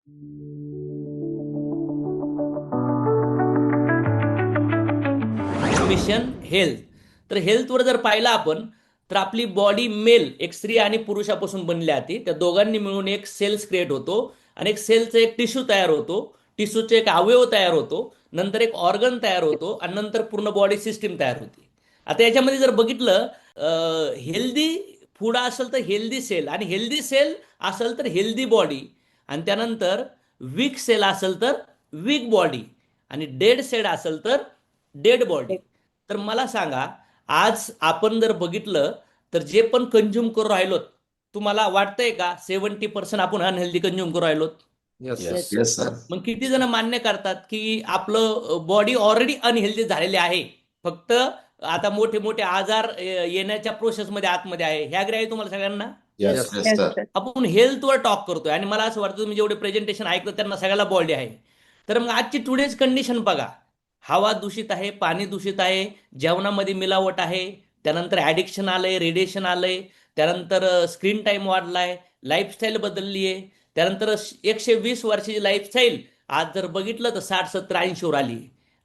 Mission health. तर हेल्थवर जर पाहिलं आपण, तर आपली बॉडी मेल एक स्त्री आणि पुरुषापासून बनली जाते. त्या दोघांनी मिळून एक सेल्स क्रिएट होतो आणि एक सेलचा एक टिश्यू तयार होतो. टिश्यूचे एक अवयव तयार होतो, नंतर एक ऑर्गन तयार होतो आणि नंतर पूर्ण बॉडी सिस्टीम तयार होते. आता याच्यामध्ये जर बघितलं, हेल्दी फूड असेल तर हेल्दी सेल, आणि हेल्दी सेल असेल तर हेल्दी बॉडी, आणि त्यानंतर वीक सेल असेल तर वीक बॉडी, आणि डेड सेल असेल तर डेड बॉडी. तर मला सांगा, आज आपण जर बघितलं तर जे पण कंझ्युम करू राहिलो, तुम्हाला वाटतंय का 70% आपण अनहेल्दी कंझ्युम करू राहिलो? येस. येस. Yes sir. मग किती जण मान्य करतात की आपलं बॉडी ऑलरेडी अनहेल्दी झालेली आहे, फक्त आता मोठे मोठे आजार येण्याच्या प्रोसेसमध्ये आतमध्ये आहे? ह्या ग्रे आहे तुम्हाला सगळ्यांना? Yes. Yes. Yes Yes, sir. sir. आपण हेल्थवर टॉक करतोय आणि मला असं वाटतं तुम्ही जेवढे प्रेझेंटेशन ऐकलं त्यांना सगळ्याला बॉडी आहे. तर मग आजची टुडेज कंडिशन बघा. हवा दूषित आहे, पाणी दूषित आहे, जेवणामध्ये मिलावट आहे, त्यानंतर ॲडिक्शन आलंय, रेडिएशन आलंय, त्यानंतर स्क्रीन टाईम वाढलाय, लाईफस्टाईल बदलली आहे, त्यानंतर 120 वर्षाची लाईफस्टाईल आज जर बघितलं तर 60, 70, 80 वर आली.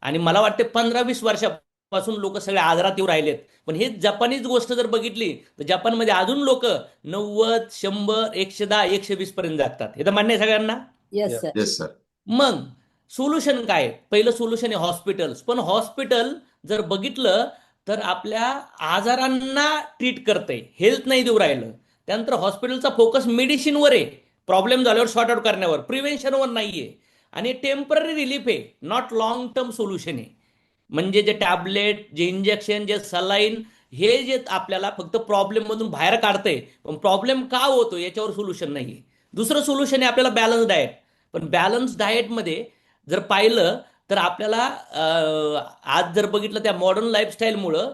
आणि मला वाटते 15-20 वर्षापासून लोक सगळे आजारात येऊ राहिलेत. पण हे जपानीच गोष्ट जर बघितली तर जपानमध्ये अजून लोक 90, 100, 110, 120 पर्यंत जातात. हे तर मान्य आहे सगळ्यांना? Yes, Yeah. sir. Yes sir. मग सोल्युशन काय आहे? पहिलं सोल्युशन आहे हॉस्पिटल्स. पण हॉस्पिटल जर बघितलं तर आपल्या आजारांना ट्रीट करतंय, हेल्थ नाही देऊ राहिलं. त्यानंतर हॉस्पिटलचा फोकस मेडिसिनवर आहे, प्रॉब्लेम झाल्यावर सॉर्ट आउट करण्यावर, प्रिव्हेन्शनवर नाहीये. आणि टेम्पररी रिलीफ आहे, नॉट लॉंग टर्म सोल्युशन आहे. म्हणजे जे टॅबलेट, जे इंजेक्शन, जे सलाईन, हे जे आपल्याला फक्त प्रॉब्लेम मधून बाहेर काढतंय, पण प्रॉब्लेम का होतो याच्यावर सोल्युशन नाहीये. दुसरं सोल्युशन आहे आपल्याला बॅलन्स डाएट. पण बॅलन्स डाएटमध्ये जर पाहिलं तर आपल्याला आज जर बघितलं त्या मॉडर्न लाईफस्टाईलमुळं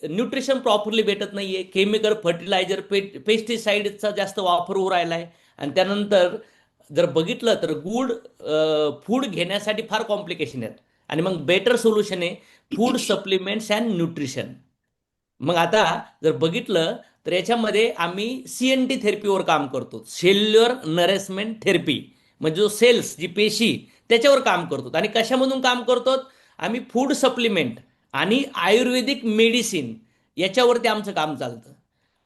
न्यूट्रिशन प्रॉपरली भेटत नाहीये, केमिकल फर्टिलायझर, पेस्टिसाइडचा जास्त वापर होऊ राहिला आहे. आणि त्यानंतर जर बघितलं तर गुड फूड घेण्यासाठी फार कॉम्प्लिकेशन आहेत. आणि मग बेटर सोल्युशन आहे फूड सप्लिमेंट्स अँड न्यूट्रिशन. मग आता जर बघितलं तर याच्यामध्ये आम्ही CNT थेरपीवर काम करतो, सेल्युलर नरिशमेंट थेरपी. म्हणजे जो सेल्स, जी पेशी, त्याच्यावर काम करतो. आणि कशामधून काम करतो? आम्ही फूड सप्लिमेंट आणि आयुर्वेदिक मेडिसिन याच्यावरती आमचं काम चालतं.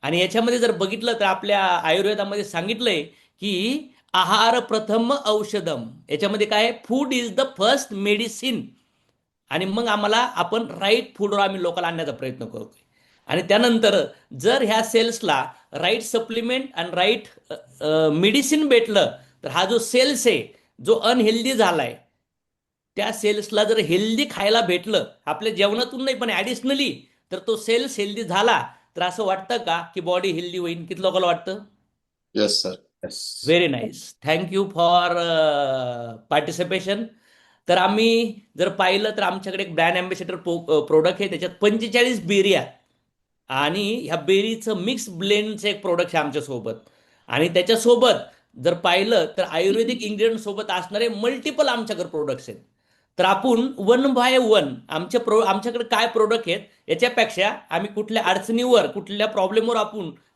आणि याच्यामध्ये जर बघितलं तर आपल्या आयुर्वेदामध्ये सांगितलंय की आहार प्रथम औषधम. याच्यामध्ये काय आहे? Food is the first medicine. आणि मग आम्हाला आपण राईट फूडवर आम्ही लोकांना आणण्याचा प्रयत्न करतोय. आणि त्यानंतर जर ह्या सेल्सला राईट सप्लिमेंट आणि राईट मेडिसिन भेटलं तर हा जो सेल्स आहे, जो अनहेल्दी झालाय, त्या सेल्सला जर हेल्दी खायला भेटलं आपल्या जेवणातून नाही पण ॲडिशनली, तर तो सेल्स हेल्दी झाला तर असं वाटतं का की बॉडी हेल्दी होईल? किती लोकांना वाटतं? Yes sir. Yes. Very nice. Thank you for participation. तर आम्ही जर पाहिलं तर आमच्याकडे एक ब्रँड अँबॅसेडर प्रोडक्ट आहे, त्याच्यात 45 बेरी आहेत. आणि ह्या बेरीचं मिक्स ब्लेंडचं एक प्रोडक्ट आहे आमच्यासोबत. आणि त्याच्यासोबत जर पाहिलं तर आयुर्वेदिक इन्ग्रेडियंट सोबत असणारे मल्टिपल आमच्याकडे प्रोडक्ट्स आहेत. तर आपण 1 बाय 1 आमच्याकडे काय प्रोडक्ट आहेत याच्यापेक्षा आम्ही कुठल्या अडचणीवर, कुठल्या प्रॉब्लेमवर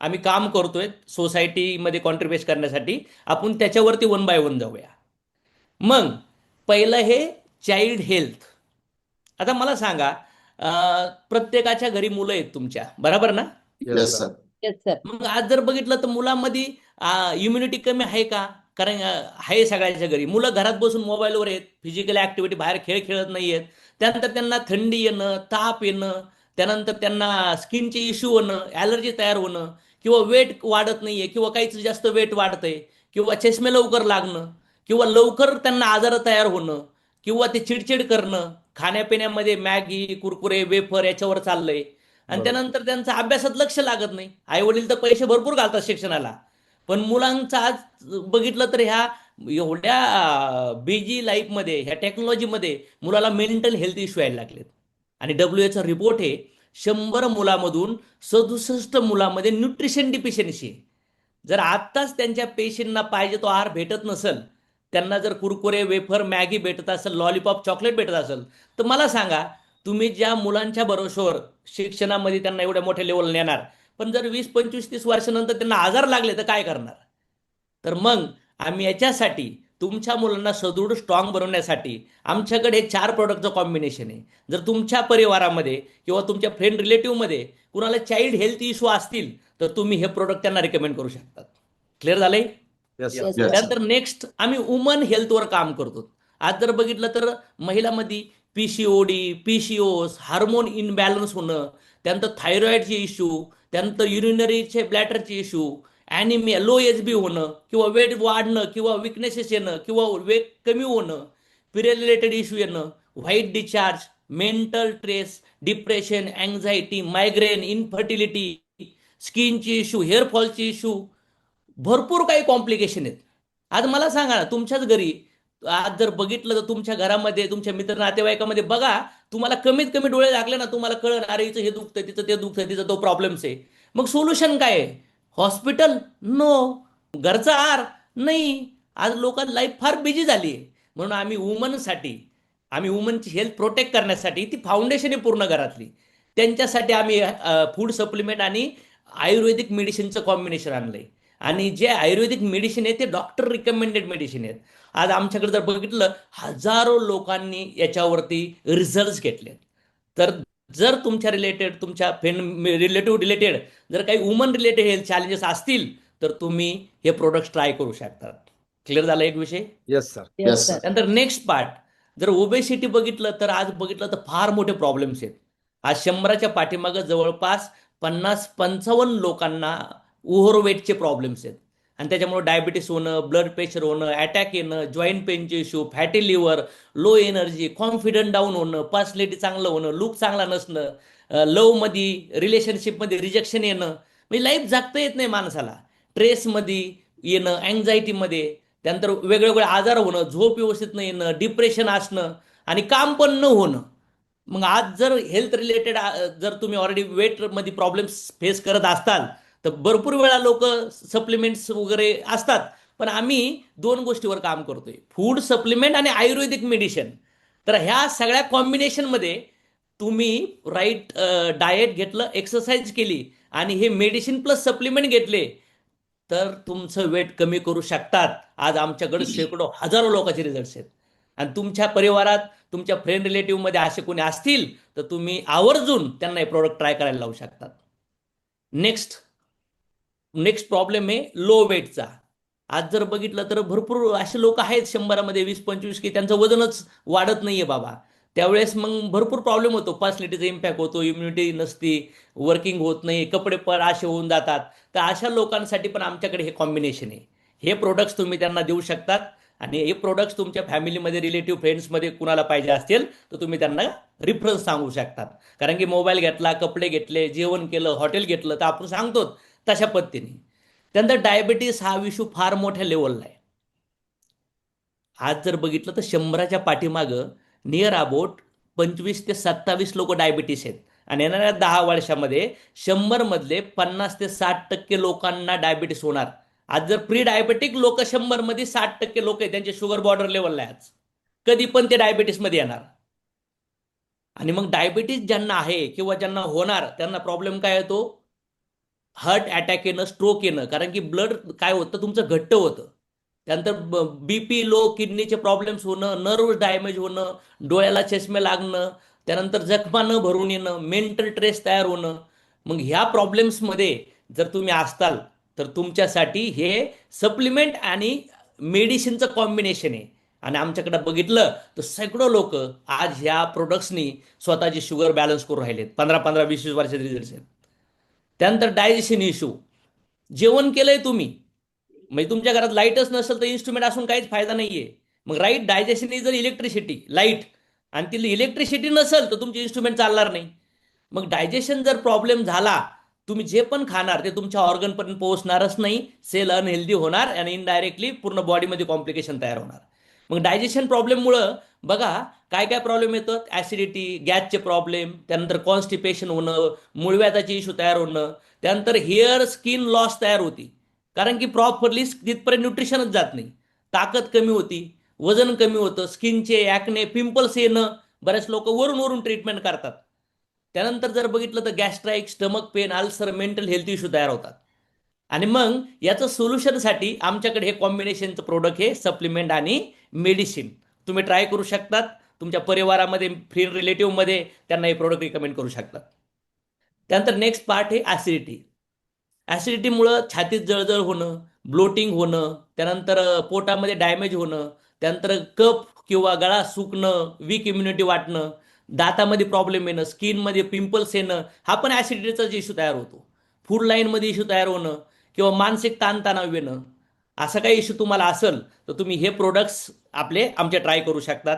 आम्ही काम करतोय सोसायटीमध्ये कॉन्ट्रीब्युट करण्यासाठी, आपण त्याच्यावरती 1 बाय 1 जाऊया. मग पहिलं हे चाइल्ड हेल्थ. आता मला सांगा, प्रत्येकाच्या घरी मुलं आहेत तुमच्या, बरोबर ना? Yes, yes sir. Sir. Yes, sir. मग आज जर बघितलं तर मुलांमध्ये इम्युनिटी कमी आहे का? कारण आहे सगळ्यांच्या घरी. मुलं घरात बसून मोबाईलवर आहेत, फिजिकल ऍक्टिव्हिटी, बाहेर खेळ खेळत नाही आहेत. त्यानंतर त्यांना थंडी येणं, ताप येणं, त्यानंतर त्यांना स्किनचे इश्यू होणं, ॲलर्जी तयार होणं, किंवा वेट वाढत नाहीये, किंवा काहीच जास्त वेट वाढतंय, किंवा चष्मे लवकर लागणं, किंवा लवकर त्यांना आजार तयार होणं, किंवा ते चिडचिड करणं, खाण्यापिण्यामध्ये मॅगी, कुरकुरे, वेफर याच्यावर चाललंय. आणि बरोबर. त्यानंतर त्यांचं अभ्यासात लक्ष लागत नाही. आई वडील तर पैसे भरपूर घालतात शिक्षणाला, पण मुलांचं आज बघितलं तर ह्या एवढ्या बिझी लाईफमध्ये, ह्या टेक्नॉलॉजीमध्ये मुलाला मेंटल हेल्थ इश्यू यायला लागलेत. आणि WHO रिपोर्ट आहे, 100 मुलामधून 67 मुलामध्ये न्यूट्रिशन डिफिशियन्सी आहे. जर आत्ताच त्यांच्या पेशींना पाहिजे तो आहार भेटत नसेल, त्यांना जर कुरकुरे, वेफर, मॅगी भेटत असेल, लॉलीपॉप, चॉकलेट भेटत असेल, तर मला सांगा, तुम्ही ज्या मुलांच्या भरोश्यावर शिक्षणामध्ये त्यांना एवढ्या मोठ्या लेवल नेणार, पण जर 20, 25, 30 वर्षानंतर त्यांना आजार लागले तर काय करणार? तर मग आम्ही याच्यासाठी तुमच्या मुलांना सदृढ स्ट्रॉंग बनवण्यासाठी आमच्याकडे 4 प्रोडक्टचं कॉम्बिनेशन आहे. जर तुमच्या परिवारामध्ये किंवा तुमच्या फ्रेंड रिलेटिव्हमध्ये कुणाला चाइल्ड हेल्थ इश्यू असतील तर तुम्ही हे प्रोडक्ट त्यांना रिकमेंड करू शकतात. क्लिअर झालंय? Yes Yes, sir. sir. त्यानंतर नेक्स्ट आम्ही वुमन हेल्थवर काम करतो. आज जर बघितलं तर महिलांमध्ये पीसीओडी, पीसीओस, हार्मोन इनबॅलन्स होणं, त्यानंतर थायरॉइडचे इश्यू, त्यानंतर युरिनरीचे ब्लॅडरचे इश्यू, ॲनिमिया, लो एच बी होणं किंवा वेट वाढणं किंवा विकनेसेस येणं किंवा वेट कमी होणं, पिरियड रिलेटेड इश्यू येणं, white discharge, mental stress, depression, anxiety, migraine, infertility, स्किनची इश्यू, हेअर फॉलची इश्यू, भरपूर काही कॉम्प्लिकेशन आहेत. आज मला सांगा ना, तुमच्याच घरी आज जर बघितलं तर तुमच्या घरामध्ये तुमच्या मित्र नातेवाईकामध्ये बघा, तुम्हाला कमीत कमी डोळे लागले ना, तुम्हाला कळण अरे हिचं हे दुखतंय, तिचं ते दुखतंय, तिचा तो प्रॉब्लेम्स आहे. मग सोल्युशन काय आहे? हॉस्पिटल? नो. घरचा आहार? नाही. आज लोकांची लाईफ फार बिझी झाली आहे. म्हणून आम्ही वुमनची हेल्थ प्रोटेक्ट करण्यासाठी ती फाउंडेशन आहे पूर्ण घरातली. त्यांच्यासाठी आम्ही फूड सप्लिमेंट आणि आयुर्वेदिक मेडिसिनचं कॉम्बिनेशन आणलंय. आणि जे आयुर्वेदिक मेडिसिन आहे ते डॉक्टर रिकमेंडेड मेडिसिन आहेत. आज आमच्याकडे जर बघितलं, हजारो लोकांनी याच्यावरती रिझल्ट घेतले. तर जर तुमच्या रिलेटेड, तुमच्या फ्रेंड रिलेटेड जर काही वुमन रिलेटेड हेल्थ चॅलेंजेस असतील तर तुम्ही हे प्रोडक्ट ट्राय करू शकतात. क्लिअर झाला एक विषय? Yes sir. Yes, sir. त्यानंतर नेक्स्ट पार्ट, जर ओबेसिटी बघितलं तर आज बघितलं तर फार मोठे प्रॉब्लेम्स आहेत. आज 100च्या पाठीमागं जवळपास 50-55 लोकांना ओव्हरवेटचे प्रॉब्लेम्स आहेत. आणि त्याच्यामुळे डायबिटीस होणं, ब्लड प्रेशर होणं, अटॅक येणं, जॉईंट पेनचे issue, fatty liver, low energy, confidence down होणं, पर्सनॅलिटी चांगलं होणं, लुक चांगला नसणं, लव्हमध्ये रिलेशनशिपमध्ये रिजेक्शन येणं, म्हणजे लाईफ जगता येत नाही माणसाला, स्ट्रेसमध्ये येणं, अँझायटीमध्ये, त्यानंतर वेगवेगळे आजार होणं, झोप व्यवस्थित न येणं, डिप्रेशन असणं आणि काम पण न होणं. मग आज जर हेल्थ रिलेटेड जर तुम्ही ऑलरेडी वेटमध्ये प्रॉब्लेम्स फेस करत असताल तर भरपूर वेळा लोक सप्लिमेंट्स वगैरे असतात, पण आम्ही 2 गोष्टीवर काम करतोय, फूड सप्लिमेंट आणि आयुर्वेदिक मेडिसिन. तर ह्या सगळ्या कॉम्बिनेशनमध्ये तुम्ही राईट डाएट घेतलं, एक्सरसाइज केली आणि हे मेडिसिन प्लस सप्लिमेंट घेतले तर तुमचं वेट कमी करू शकतात. आज आमच्याकडे शेकडो हजारो लोकांचे रिझल्ट्स आहेत. आणि तुमच्या परिवारात, तुमच्या फ्रेंड रिलेटिव्हमध्ये असे कोणी असतील तर तुम्ही आवर्जून त्यांना हे प्रोडक्ट ट्राय करायला लावू शकतात. नेक्स्ट प्रॉब्लेम आहे लो वेटचा. आज जर बघितलं तर भरपूर असे लोक आहेत 100मध्ये 20-25 की त्यांचं वजनच वाढत नाहीये बाबा. त्यावेळेस मग भरपूर प्रॉब्लेम होतो, पर्सनॅलिटीचा इम्पॅक्ट होतो, इम्युनिटी नसती, वर्किंग होत नाही, कपडे पण असे होऊन जातात. तर अशा लोकांसाठी पण आमच्याकडे हे कॉम्बिनेशन आहे. हे प्रोडक्ट्स तुम्ही त्यांना देऊ शकतात. आणि हे प्रोडक्ट्स तुमच्या फॅमिलीमध्ये, रिलेटिव्ह, फ्रेंड्समध्ये कुणाला पाहिजे असतील तर तुम्ही त्यांना रिफरन्स सांगू शकतात. कारण की मोबाईल घेतला, कपडे घेतले, जेवण केलं, हॉटेल घेतलं तर आपण सांगतो तशा पद्धतीने. त्यानंतर डायबिटीस हा विषू फार मोठ्या लेवलला आहे. आज जर बघितलं तर 100च्या पाठीमागं नियर अबाउट 25 ते 27 लोक डायबिटीस आहेत. आणि येणाऱ्या 10 वर्षामध्ये 100 मधले 50 ते 60% लोकांना डायबिटीस होणार. आज जर प्री डायबेटिक लोक 100 मध्ये 60% लोक आहेत त्यांचे शुगर बॉर्डर लेवलला आहे. आज कधी पण ते डायबिटीसमध्ये येणार. आणि मग डायबिटीस ज्यांना आहे किंवा ज्यांना होणार त्यांना प्रॉब्लेम काय येतो? हार्ट अटॅक येणं, स्ट्रोक येणं. कारण की ब्लड काय होतं तुमचं घट्ट होतं. त्यानंतर बीपी लो, किडनीचे प्रॉब्लेम्स होणं, नर्व्ह डॅमेज होणं, डोळ्याला चष्मे लागणं, त्यानंतर जखमा न भरून येणं, मेंटल स्ट्रेस तयार होणं. मग ह्या प्रॉब्लेम्समध्ये जर तुम्ही असताल तर तुमच्यासाठी हे सप्लिमेंट आणि मेडिसिनचं कॉम्बिनेशन आहे. आणि आमच्याकडे बघितलं तर शेकडो लोक आज ह्या प्रोडक्ट्सनी स्वतःची शुगर बॅलन्स करून राहिलेत. 15-15, 20-20 वर्षाचे रिझल्ट आहेत. त्यानंतर डायजेशन इश्यू, जेवण केलंय तुम्ही म्हणजे तुमच्या घरात लाईटच नसेल तर इन्स्ट्रुमेंट असून काहीच फायदा नाहीये. मग right digestion is electricity, light, आणि ती इलेक्ट्रिसिटी नसेल तर तुमचे इन्स्ट्रुमेंट चालणार नाही. मग डायजेशन जर प्रॉब्लेम झाला, तुम्ही जे पण खाणार ते तुमच्या ऑर्गनपर्यंत पोहोचणारच नाही, सेल अनहेल्दी होणार आणि इनडायरेक्टली पूर्ण बॉडीमध्ये कॉम्प्लिकेशन तयार होणार. मग डायजेशन प्रॉब्लेममुळं बघा काय काय प्रॉब्लेम येतात, ॲसिडिटी, गॅसचे प्रॉब्लेम, त्यानंतर कॉन्स्टिपेशन होणं, मूळव्याधाचे इश्यू तयार होणं, त्यानंतर हेअर स्किन लॉस तयार होती. कारण की प्रॉपरली तिथपर्यंत न्यूट्रिशनच जात नाही, ताकद कमी होती, वजन कमी होतं, स्किनचे ॲक्ने, पिंपल्स येणं, बरेच लोक वरून वरून ट्रीटमेंट करतात. त्यानंतर जर बघितलं तर gastric, stomach pain, ulcer, mental health issue तयार होतात. आणि मग याचं सोल्युशनसाठी आमच्याकडे हे कॉम्बिनेशनचं प्रोडक्ट हे सप्लिमेंट आणि मेडिसिन तुम्ही ट्राय करू शकतात. तुमच्या परिवारामध्ये फ्रेंड रिलेटिव्हमध्ये त्यांना हे प्रोडक्ट रिकमेंड करू शकतात. त्यानंतर नेक्स्ट पार्ट आहे ॲसिडिटी. ॲसिडिटीमुळं छातीत जळजळ होणं, ब्लोटिंग होणं, त्यानंतर पोटामध्ये डॅमेज होणं, त्यानंतर कफ किंवा गळा सुकणं, वीक इम्युनिटी वाटणं, दातामध्ये प्रॉब्लेम येणं, स्किनमध्ये पिंपल्स येणं, हा पण ॲसिडिटीचाच इश्यू तयार होतो. फूड लाईनमध्ये इश्यू तयार होणं किंवा मानसिक ताणतणाव येणं, असा काही इश्यू तुम्हाला असेल तर तुम्ही हे प्रोडक्ट्स आपले आमचे ट्राय करू शकतात.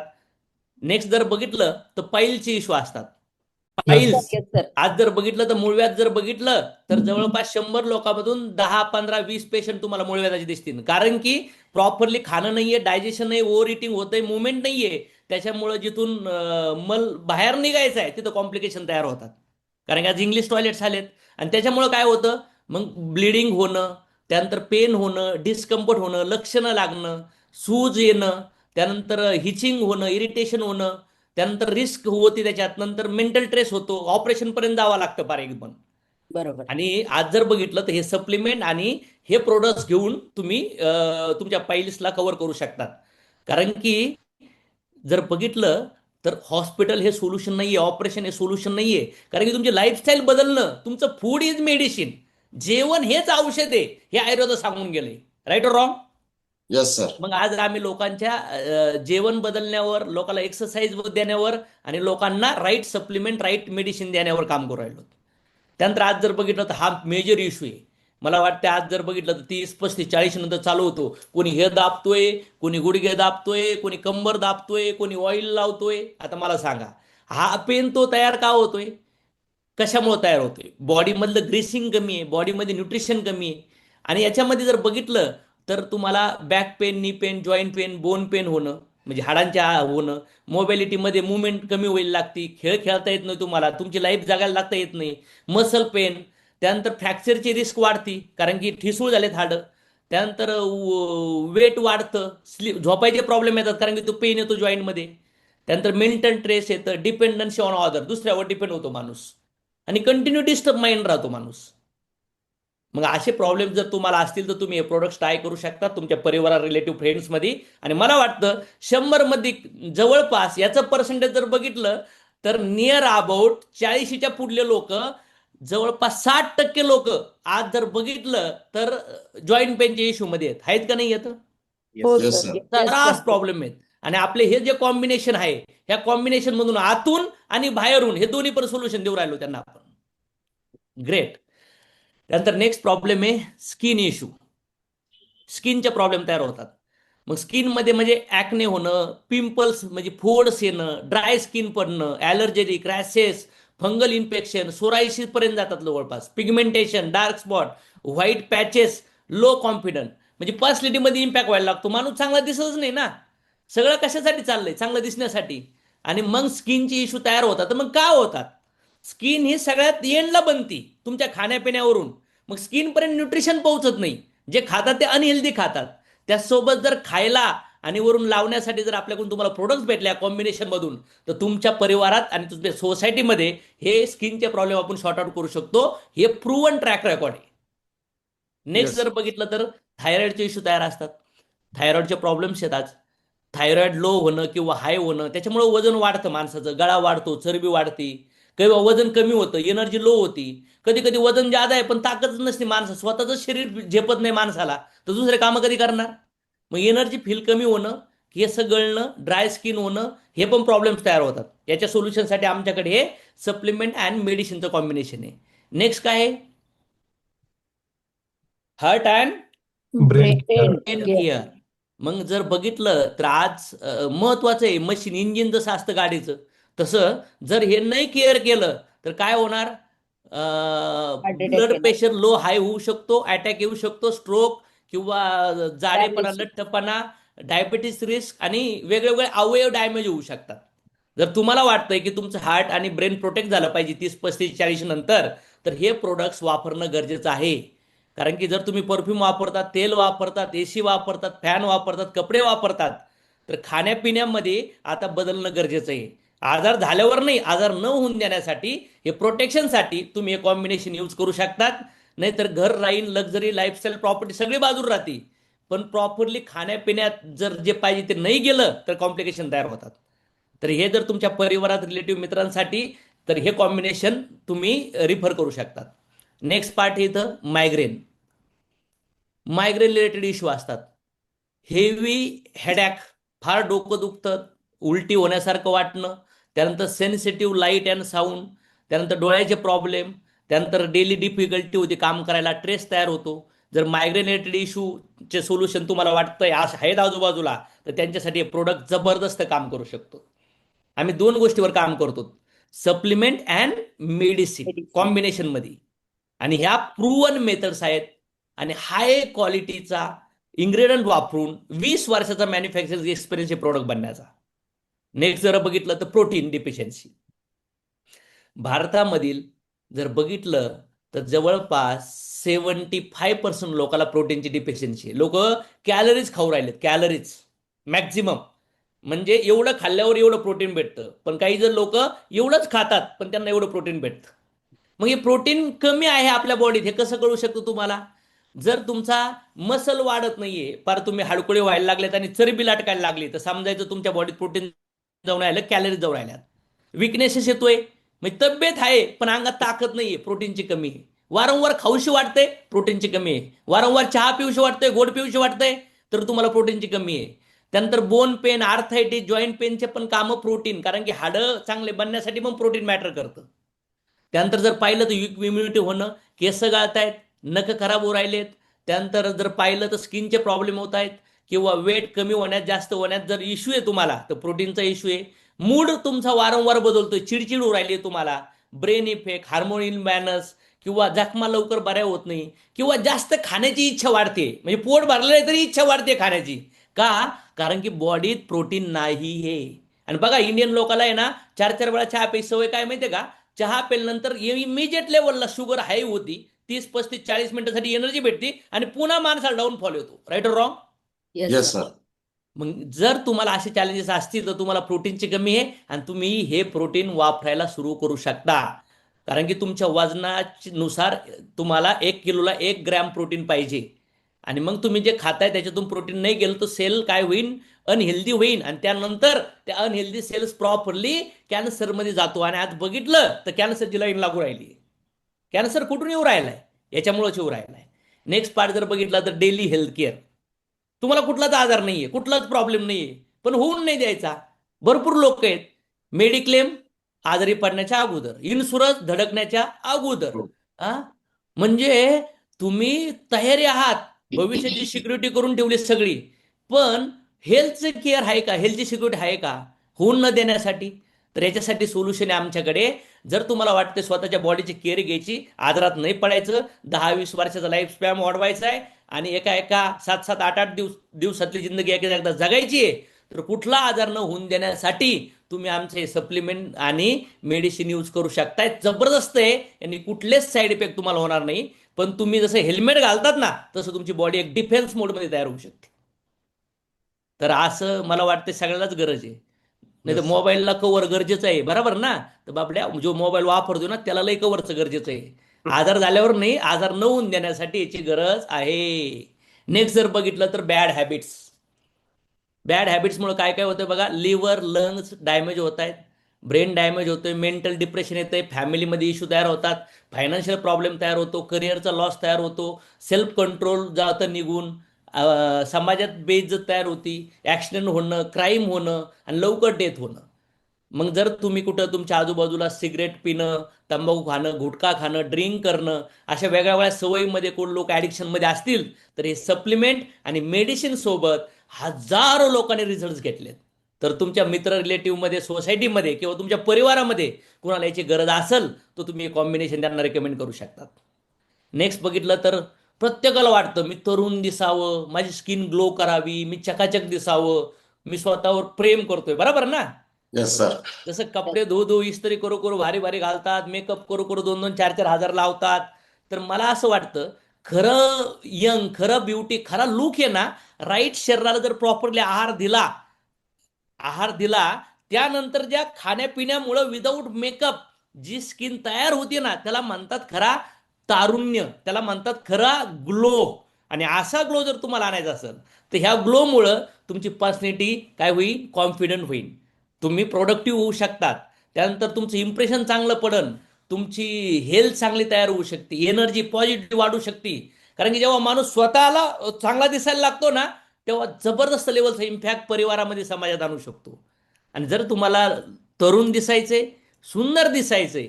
नेक्स्ट जर बघितलं तर पाईलचे इश्यू असतात. Yes sir, piles yes sir. आज जर बघितलं तर मूळव्याध जर बघितलं तर जवळपास 100 लोकांमधून 10, 15, 20 पेशंट तुम्हाला मूळव्याधाचे दिसतील. कारण की प्रॉपरली खाणं नाहीये, डायजेशन नाही, ओव्हर इटिंग होतंय, मुवमेंट नाहीये. त्याच्यामुळे जिथून मल बाहेर निघायचं आहे तिथं कॉम्प्लिकेशन तयार होतात. कारण की आज इंग्लिश टॉयलेट्स आलेत आणि त्याच्यामुळे काय होतं मग ब्लिडिंग होणं, त्यानंतर पेन होणं, डिस्कम्फर्ट होणं, लक्षणं लागणं, सूज येणं, त्यानंतर हिचिंग होणं, इरिटेशन होणं, त्यानंतर रिस्क होती त्याच्यात, नंतर मेंटल ट्रेस होतो, ऑपरेशन पर्यंत जावं लागतं पार एकदम. बरोबर. आणि आज जर बघितलं तर हे सप्लिमेंट आणि हे प्रोडक्ट्स घेऊन तुम्ही तुमच्या पाईल्सला कव्हर करू शकतात. कारण की जर बघितलं तर हॉस्पिटल हे सोल्युशन नाहीये, ऑपरेशन हे सोल्युशन नाहीये. कारण की तुमची लाईफस्टाईल बदलणं, तुमचं फूड इज मेडिसिन, जेवण हेच औषध आहे, हे आयुर्वेद सांगून गेले. राईट और रॉंग? Yes sir. मग आज आम्ही लोकांच्या जेवण बदलण्यावर, लोकांना एक्सरसाइज देण्यावर आणि लोकांना राईट सप्लिमेंट, राईट मेडिसिन देण्यावर काम करू राहिलो. त्यानंतर आज जर बघितलं तर हा मेजर इश्यू आहे. मला वाटतं आज जर बघितलं तर 30, 35, 40 नंतर चालू होतो. कोणी हे दाबतोय, कोणी गुडघे दाबतोय, कोणी कंबर दाबतोय, कोणी ऑइल लावतोय. आता मला सांगा, हा पेन तो तयार का होतोय? कशामुळे तयार होतोय? बॉडीमधलं ग्रेसिंग कमी आहे, बॉडीमध्ये न्यूट्रिशन कमी आहे. आणि याच्यामध्ये जर बघितलं तर तुम्हाला back pain, knee pain, joint pain, bone pen होणं, म्हणजे हाडांच्या होणं, मोबॅलिटीमध्ये मुवमेंट कमी होईल लागती, खेळ खेळता येत नाही तुम्हाला, तुमची लाईफ जगायला लागता येत नाही, मसल पेन, त्यानंतर फ्रॅक्चरची रिस्क वाढती कारण की ठिसूळ झालेत हाडं, त्यानंतर वेट वाढतं, स्लीप झोपायचे प्रॉब्लेम येतात कारण की तो पेन येतो जॉईंटमध्ये, त्यानंतर मेंटल ट्रेस येतं, डिपेंडन्सी ऑन अदर, दुसऱ्यावर डिपेंड होतो माणूस आणि कंटिन्यू डिस्टर्ब माइंड राहतो माणूस. मग असे प्रॉब्लेम जर तुम्हाला असतील तर तुम्ही हे प्रोडक्ट ट्राय करू शकता तुमच्या परिवार, रिलेटिव्ह, फ्रेंड्समध्ये. आणि मला वाटतं 100 मध्ये जवळपास याचं पर्सेंटेज जर बघितलं तर नियर अबाउट 40च्या पुढले लोक, जवळपास 60% लोक आज जर बघितलं तर जॉईंट पेनच्या इश्यू मध्ये आहेत का नाही येत? हो Yes, sir, sir. Yes sir. त्रास प्रॉब्लेम आहेत. आणि आपले हे जे कॉम्बिनेशन आहे, ह्या कॉम्बिनेशन मधून आतून आणि बाहेरून हे दोन्ही पण सोल्युशन देऊ राहिलो त्यांना आपण. ग्रेट. त्यानंतर नेक्स्ट प्रॉब्लेम आहे स्किन इश्यू. स्किनचे प्रॉब्लेम तयार होतात. मग स्किनमध्ये म्हणजे ॲक्ने होणं, पिंपल्स म्हणजे फोड्स येणं, ड्राय स्किन पडणं, ॲलर्जेटिक, रॅशेस, फंगल इन्फेक्शन, सोरायसिस पर्यंत जातात जवळपास, pigmentation, dark spot, white patches, low confidence, म्हणजे पर्सनॅलिटीमध्ये इम्पॅक्ट व्हायला लागतो. माणूस चांगला दिसतच नाही ना. सगळं कशासाठी चाललंय? चांगलं दिसण्यासाठी. आणि मग स्किनची इश्यू तयार होतात. तर मग का होतात? स्किन ही सगळ्यात एंडला बनती तुमच्या खाण्यापिण्यावरून. मग स्किनपर्यंत न्यूट्रिशन पोहोचत नाही. जे खातात ते अनहेल्दी खातात. त्यासोबत जर खायला आणि वरून लावण्यासाठी जर आपल्याकडून तुम्हाला प्रोडक्ट्स भेटल्या कॉम्बिनेशन मधून, तर तुमच्या परिवारात आणि तुमच्या सोसायटीमध्ये हे स्किनचे प्रॉब्लेम आपण सॉर्ट आउट करू शकतो. हे प्रूव्हन ट्रॅक रेकॉर्ड आहे. Next Yes. जर बघितलं तर थायरॉइडचे इश्यू तयार असतात. थायरॉइडचे प्रॉब्लेम्स येतात. थायरॉइड लो होणं किंवा हाय होणं, त्याच्यामुळे वजन वाढतं माणसाचं, गळा वाढतो, चरबी वाढते, किंवा वजन कमी होतं, एनर्जी लो होती. कधी कधी वजन ज्यादा आहे पण ताकदच नसते माणसं, स्वतःच शरीर झेपत नाही माणसाला, तर दुसरे कामं कधी करणार? मग एनर्जी फील कमी होणं, केस गळणं, ड्राय स्किन होणं, हे पण प्रॉब्लेम्स तयार होतात. याच्या सोल्युशनसाठी आमच्याकडे हे सप्लिमेंट अँड मेडिसिनचं कॉम्बिनेशन आहे. नेक्स्ट काय आहे? Heart and brain brain care. मग जर बघितलं तर आज महत्वाचं आहे मशीन, इंजिन जसं असतं गाडीचं, तसं जर हे नाही केअर केलं तर काय होणार? Heart attack ब्लड येणार. प्रेशर लो हाय होऊ शकतो, अटॅक येऊ शकतो, स्ट्रोक किंवा जाडेपणा, Diabetes. लठ्ठपणा, डायबिटीस रिस्क आणि वेगवेगळे अवयव डॅमेज होऊ शकतात. जर तुम्हाला वाटतंय की तुमचं हार्ट आणि ब्रेन प्रोटेक्ट झालं पाहिजे 30, 35, 40 नंतर, तर हे प्रोडक्ट्स वापरणं गरजेचं आहे. कारण की जर तुम्ही परफ्यूम वापरतात, तेल वापरतात, एसी वापरतात, फॅन वापरतात, कपडे वापरतात, तर खाण्यापिण्यामध्ये आता बदलणं गरजेचं आहे. आजार झाल्यावर नाही, आजार न होऊन देण्यासाठी, हे प्रोटेक्शनसाठी तुम्ही हे कॉम्बिनेशन यूज करू शकतात. नाहीतर घर राहीन, लक्झरी लाईफस्टाईल प्रॉपर्टी सगळी बाजूला राहते, पण प्रॉपरली खाण्यापिण्यात जर जे पाहिजे ते नाही गेलं तर कॉम्प्लिकेशन तयार होतात. तर हे जर तुमच्या परिवारात रिलेटिव्ह मित्रांसाठी, तर हे कॉम्बिनेशन तुम्ही रिफर करू शकतात. नेक्स्ट पार्ट इथं मायग्रेन. मायग्रेन रिलेटेड इश्यू असतात. हेवी हेडॅक, फार डोकं दुखतं, उलटी होण्यासारखं वाटणं, त्यानंतर सेन्सिटिव्ह लाईट अँड साऊंड, त्यानंतर डोळ्याचे प्रॉब्लेम, त्यानंतर डेली डिफिकल्टी होती काम करायला, स्ट्रेस तयार होतो. जर मायग्रेन रिलेटेड इश्यूचे सोल्युशन तुम्हाला वाटतंय आहेत आजूबाजूला, तर त्यांच्यासाठी हे प्रोडक्ट जबरदस्त काम करू शकतो. आम्ही 2 गोष्टीवर काम करतो, सप्लिमेंट अँड मेडिसिन Medicine. कॉम्बिनेशनमध्ये. आणि ह्या प्रूव्हन मेथड्स आहेत आणि हाय क्वालिटीचा इन्ग्रेडियंट वापरून 20 वर्षाचा मॅन्युफॅक्चरिंग एक्सपिरियन्स हे प्रोडक्ट बनण्याचा. नेक्स्ट जर बघितलं तर प्रोटीन डिफिशियन्सी. भारतामधील जर बघितलं तर जवळपास 75% लोकांना प्रोटीनची डिफिशियन्सी आहे. लोक कॅलरीज खाऊ राहिलेत, कॅलरीज मॅक्झिमम. म्हणजे एवढं खाल्ल्यावर एवढं प्रोटीन भेटतं, पण काही जर लोक एवढंच खातात पण त्यांना एवढं प्रोटीन भेटतं. मग हे प्रोटीन कमी आहे आपल्या बॉडीत हे कसं कळू शकतं तुम्हाला? जर तुमचा मसल वाढत नाहीये, पार तुम्ही हाडकुळे व्हायला लागलेत आणि चरबी लाटकायला लागली, तर समजायचं तुमच्या बॉडीत प्रोटीन जाऊन राहिलं, कॅलरीज जाऊन राहिल्यात. विकनेसेस येतोय, म्हणजे तब्येत आहे पण अंगात ताकद नाहीये, प्रोटीनची कमी आहे. वारंवार खाऊशी वाटते, प्रोटीनची कमी आहे. वारंवार चहा पिऊशी वाटतंय, गोड पिऊशी वाटतंय, तर तुम्हाला प्रोटीनची कमी आहे. त्यानंतर बोन पेन, आर्थरायटिस, जॉईंट पेनचे पण कामं प्रोटीन, कारण की हाडं चांगले बनण्यासाठी पण प्रोटीन मॅटर करतं. त्यानंतर जर पाहिलं तर इम्युनिटी होणं, केस गळतायत, नख खराब होऊ राहिलेत. त्यानंतर जर पाहिलं तर स्किनचे प्रॉब्लेम होत आहेत, किंवा वेट कमी होण्यात, जास्त होण्यात जर इश्यू आहे तुम्हाला, तर प्रोटीनचा इश्यू आहे. मूड तुमचा वारंवार बदलतोय, चिडचिड होऊ राहिली तुम्हाला, ब्रेन इफेक्ट, हार्मोन इम्बॅलन्स, किंवा जखमा लवकर बऱ्या होत नाही, किंवा जास्त खाण्याची इच्छा वाढते, म्हणजे पोट भरलेलं आहे तरी इच्छा वाढते खाण्याची. का? कारण की बॉडीत प्रोटीन नाही आहे. आणि बघा इंडियन लोकांना आहे ना, 4-4 वेळा चहा प्यायची सवय. काय माहितीये का? चहा पेल्यानंतर इमिजिएट लेवलला शुगर हाय होती, 30-35-40 मिनिटासाठी एनर्जी भेटते आणि पुन्हा माणसाला डाऊनफॉल येतो. राईट और wrong? Yes Yes, sir. sir. मग जर तुम्हाला असे चॅलेंजेस असतील तर तुम्हाला प्रोटीनची कमी आहे आणि तुम्ही हे प्रोटीन वापरायला सुरू करू शकता. कारण की तुमच्या वजनानुसार तुम्हाला 1 किलोला 1 ग्रॅम प्रोटीन पाहिजे. आणि मग तुम्ही जे खाताय त्याच्यातून प्रोटीन नाही गेलं तर सेल काय होईल? अनहेल्दी होईल, आणि त्यानंतर त्या अनहेल्दी सेल्स प्रॉपरली कॅन्सरमध्ये जातो. आणि आज बघितलं तर कॅन्सरची लाईन लागू राहिली. कॅन्सर कुठून येऊ राहिलाय? याच्यामुळेच येऊ राहिलाय. नेक्स्ट पार्ट जर बघितला तर डेली हेल्थ केअर. तुम्हाला कुठलाच आजार नाहीये, कुठलाच प्रॉब्लेम नाहीये, पण होऊन नाही द्यायचा. भरपूर लोक आहेत, मेडिक्लेम आजारी पडण्याच्या अगोदर, इन्शुरन्स धडकण्याच्या अगोदर. हो. आ? म्हणजे तुम्ही तयारी आहात, भविष्याची सिक्युरिटी करून ठेवली सगळी, पण हेल्थचं केअर आहे का? हेल्थची सिक्युरिटी आहे का होऊन न देण्यासाठी? तर याच्यासाठी सोल्युशन आहे आमच्याकडे. जर तुम्हाला वाटतं स्वतःच्या बॉडीची केअर घ्यायची, आजारात नाही पडायचं, 10-20 वर्षाचा लाईफ स्पॅन वाढवायचा आहे, आणि एका 7-8 दिवसातली जिंदगी एकदा जगायची आहे, तर कुठला आजार न होऊन देण्यासाठी तुम्ही आमचे सप्लिमेंट आणि मेडिसिन यूज करू शकताय. जबरदस्त आहे, यांनी कुठलेच साईड इफेक्ट तुम्हाला होणार नाही. पण तुम्ही जसं हेल्मेट घालतात ना, तसं तुमची बॉडी एक डिफेन्स मोडमध्ये तयार होऊ शकते. तर असं मला वाटतं सगळ्यालाच गरज आहे. नाही तर Yes, sir. मोबाईलला कव्हर गरजेचं आहे, बरोबर ना? तर बाबड्या जो मोबाईल वापरतो ना त्याला लई कव्हरचं गरजेचं आहे. आजार झाल्यावर नाही, आजार न होऊन देण्यासाठी याची गरज आहे. नेक्स्ट जर बघितलं तर बॅड हॅबिट्स. बॅड हॅबिट्समुळे काय काय होतं बघा, लिव्हर लंग्स डॅमेज होत आहेत, ब्रेन डॅमेज होतोय, मेंटल डिप्रेशन येतंय, फॅमिलीमध्ये इश्यू तयार होतात, फायनान्शियल प्रॉब्लेम तयार होतो, करिअरचा लॉस तयार होतो, सेल्फ कंट्रोल जातं निघून, समाजात बेइज्जत तयार होती, ॲक्सिडेंट होणं, क्राईम होणं आणि लवकर डेथ होणं. मग जर तुम्ही कुठं तुमच्या आजूबाजूला सिगरेट पिणं, तंबाखू खाणं, गुटखा खाणं, ड्रिंक करणं, अशा वेगळ्या वेगळ्या सवयीमध्ये कोण लोक ॲडिक्शनमध्ये असतील, तर हे सप्लिमेंट आणि मेडिसिन सोबत हजारो लोकांनी रिझल्ट घेतलेत. तर तुमच्या मित्र रिलेटिव्हमध्ये, सोसायटीमध्ये किंवा तुमच्या परिवारामध्ये कुणाला याची गरज असेल तर तुम्ही हे कॉम्बिनेशन त्यांना रेकमेंड करू शकतात. नेक्स्ट बघितलं तर प्रत्येकाला वाटतं मी तरुण दिसावं, माझी स्किन ग्लो करावी, मी चकाचक दिसावं, मी स्वतःवर प्रेम करतोय, बरोबर ना? Yes, sir. जसं कपडे धो इस्त्री करू करू भारी भारी घालतात, मेकअप करू करू 2-2, 4-4 हजार लावतात. तर मला असं वाटतं खरं यंग, खरं ब्युटी, खरा लुक आहे ना, राईट शरीराला जर प्रॉपरली आहार दिला, त्यानंतर ज्या खाण्यापिण्यामुळं विदाऊट मेकअप जी स्किन तयार होती ना, त्याला म्हणतात खरा तारुण्य, त्याला म्हणतात खरा ग्लो. आणि असा ग्लो जर तुम्हाला आणायचा असेल तर ह्या ग्लोमुळं तुमची पर्सनॅलिटी काय होईल, कॉन्फिडंट होईल, तुम्ही प्रोडक्टिव्ह होऊ शकतात, त्यानंतर तुमचं इम्प्रेशन चांगलं पडन, तुमची हेल्थ चांगली तयार होऊ शकते, एनर्जी पॉझिटिव्ह वाढू शकते. कारण की जेव्हा माणूस स्वतःला चांगला दिसायला लागतो ना, तेव्हा जबरदस्त लेवलचा इम्पॅक्ट परिवारामध्ये, समाजात आणू शकतो. आणि जर तुम्हाला तरुण दिसायचे, सुंदर दिसायचे,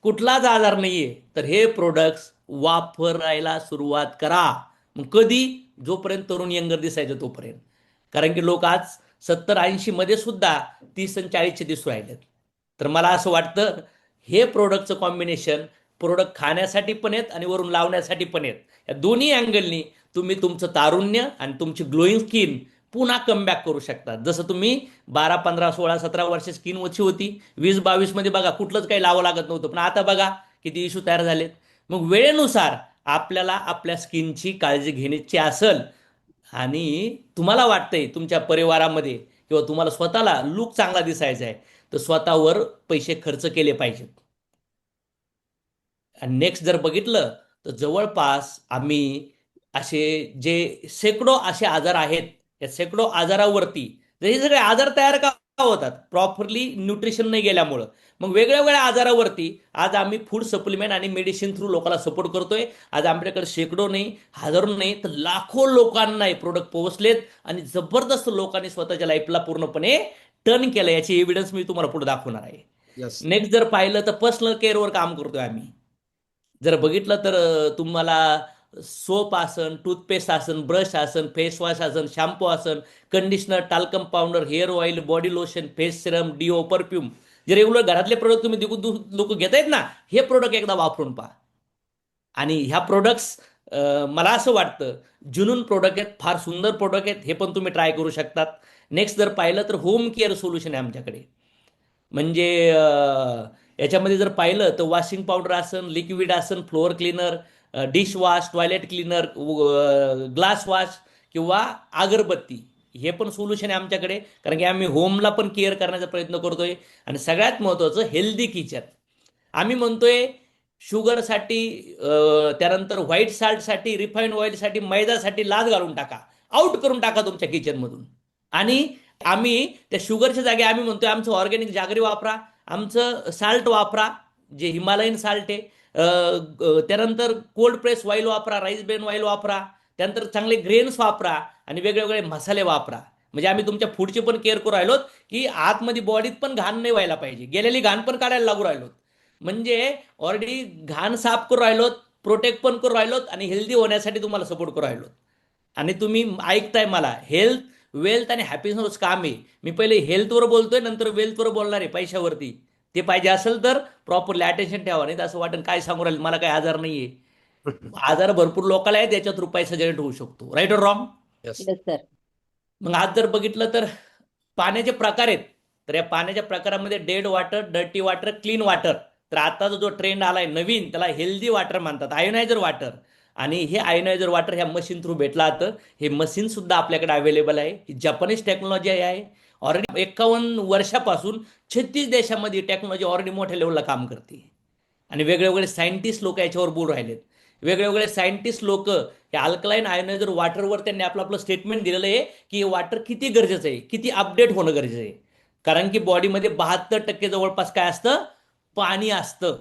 कुठलाच आजार नाहीये, तर हे प्रोडक्ट्स वापरायला सुरुवात करा. मग कधी? जोपर्यंत तरुण यंगर दिसायचं तोपर्यंत. कारण की लोक आज 70-80 मध्ये सुद्धा 30 आणि 40चे दिसू राहिलेत. तर मला असं वाटतं हे प्रोडक्टचं कॉम्बिनेशन, प्रोडक्ट खाण्यासाठी पण आहेत आणि वरून लावण्यासाठी पण आहेत. या दोन्ही अँगलनी तुम्ही तुमचं तारुण्य आणि तुमची ग्लोईंग स्किन पुन्हा कमबॅक करू शकता. जसं तुम्ही 12, 15, 16, 17 वर्ष स्किन ओછી होती, 20-22 मध्ये बघा कुठलंच काही लावं लागत नव्हतं, पण आता बघा किती इश्यू तयार झालेत. मग वेळेनुसार आपल्याला आपल्या स्किनची काळजी घेण्याची असेल आणि तुम्हाला वाटतंय तुमच्या परिवारामध्ये किंवा तुम्हाला स्वतःला लुक चांगला दिसायचा आहे, तर स्वतःवर पैसे खर्च केले पाहिजेत. आणि नेक्स्ट जर बघितलं तर जवळपास आम्ही असे जे शेकडो असे आजार आहेत, या शेकडो आजारावरती, तर हे सगळे आजार तयार का होतात? प्रॉपरली न्यूट्रिशन नाही गेल्यामुळं. मग वेगळ्या वेगळ्या आजारावरती आज आम्ही फूड सप्लिमेंट आणि मेडिसिन थ्रू लोकांना सपोर्ट करतोय. आज आमच्याकडे शेकडो नाही, हजारो नाही, तर लाखो लोकांना हे प्रोडक्ट पोहोचलेत आणि जबरदस्त लोकांनी स्वतःच्या लाईफला पूर्णपणे टर्न केलं. याची एव्हिडन्स मी तुम्हाला पुढे दाखवणार आहे. येस. नेक्स्ट जर पाहिलं तर पर्सनल केअरवर काम करतोय आम्ही. जर बघितलं तर तुम्हाला सोप आसन, टूथपेस्ट आसन, ब्रश आसन, फेस वॉश आसन, शॅम्पू आसन, conditioner, talcum powder, hair oil, body lotion, face serum, deo, perfume, जे रेग्युलर घरातले प्रोडक्ट तुम्ही लोक घेत आहेत ना, हे प्रोडक्ट एकदा वापरून पहा. आणि ह्या प्रोडक्ट्स मला असं वाटतं जुनून प्रोडक्ट आहेत, फार सुंदर प्रोडक्ट आहेत, हे पण तुम्ही ट्राय करू शकतात. नेक्स्ट जर पाहिलं तर होम केअर सोल्युशन आहे आमच्याकडे. म्हणजे याच्यामध्ये जर पाहिलं तर वॉशिंग पावडर आसन, लिक्विड आसन, floor cleaner, dish wash, toilet cleaner, glass wash किंवा अगरबत्ती, हे पण सोल्युशन आहे आमच्याकडे. कारण की आम्ही होमला पण केअर करण्याचा प्रयत्न करतोय. आणि सगळ्यात महत्त्वाचं हेल्दी किचन. आम्ही म्हणतोय शुगरसाठी, त्यानंतर व्हाईट साल्टसाठी, रिफाईंड ऑइलसाठी, मैद्यासाठी लाच घालून टाका, आउट करून टाका तुमच्या किचनमधून. आणि आम्ही त्या शुगरच्या जागी आम्ही म्हणतोय आमचं ऑर्गॅनिक जागरी वापरा, आमचं साल्ट वापरा जे हिमालयन साल्ट आहे, त्यानंतर कोल्ड प्रेस ऑइल वापरा, राईस ब्रेन ऑइल वापरा, त्यानंतर चांगले ग्रेन्स वापरा आणि वेगवेगळे मसाले वापरा. म्हणजे आम्ही तुमच्या फूडची पण केअर करू राहिलो की आतमध्ये बॉडीत पण घाण नाही व्हायला पाहिजे, गेलेली घाण पण काढायला लागू राहिलो. म्हणजे ऑलरेडी घाण साफ करू राहिलो, प्रोटेक्ट पण करू राहिलो आणि हेल्दी होण्यासाठी तुम्हाला सपोर्ट करू राहिलो. आणि तुम्ही ऐकताय मला, हेल्थ, वेल्थ आणि हॅपीनेस काम आहे. मी पहिले हेल्थवर बोलतोय, नंतर वेल्थवर बोलणार आहे, पैशावरती. ते पाहिजे असेल तर प्रॉपरली अटेन्शन ठेवा, नाही तर असं वाटेल काय सांगू राहील, मला काही आजार नाहीये. आजार भरपूर लोकांना आहे, त्याच्या थ्रू पैसा जनरेट होऊ शकतो. राईट और रॉंग? येस. Yes sir. मग आज जर बघितलं तर पाण्याचे प्रकार आहेत. तर या पाण्याच्या प्रकारामध्ये dead water, dirty water, clean water. तर आताचा जो ट्रेंड आलाय नवीन, त्याला हेल्दी वॉटर म्हणतात, आयोनायझर वॉटर. आणि हे आयोनायझर वॉटर ह्या मशीन थ्रू भेटला जातं. हे मशीन सुद्धा आपल्याकडे अवेलेबल आहे. ही जपानीज टेक्नॉलॉजी आहे. ऑलरेडी 51 वर्षापासून 36 देशामध्ये टेक्नॉलॉजी ऑलरेडी मोठ्या लेवलला काम करते. आणि वेगवेगळे सायंटिस्ट लोक याच्यावर बोलून राहिलेत. वेगवेगळे सायंटिस्ट लोक या अल्कलाईन आयोनायझर वॉटरवर त्यांनी आपलं आपलं स्टेटमेंट दिलेलं आहे की हे वॉटर किती गरजेचं आहे, किती अपडेट होणं गरजेचं आहे. कारण की बॉडीमध्ये 72% जवळपास काय असतं, पाणी असतं.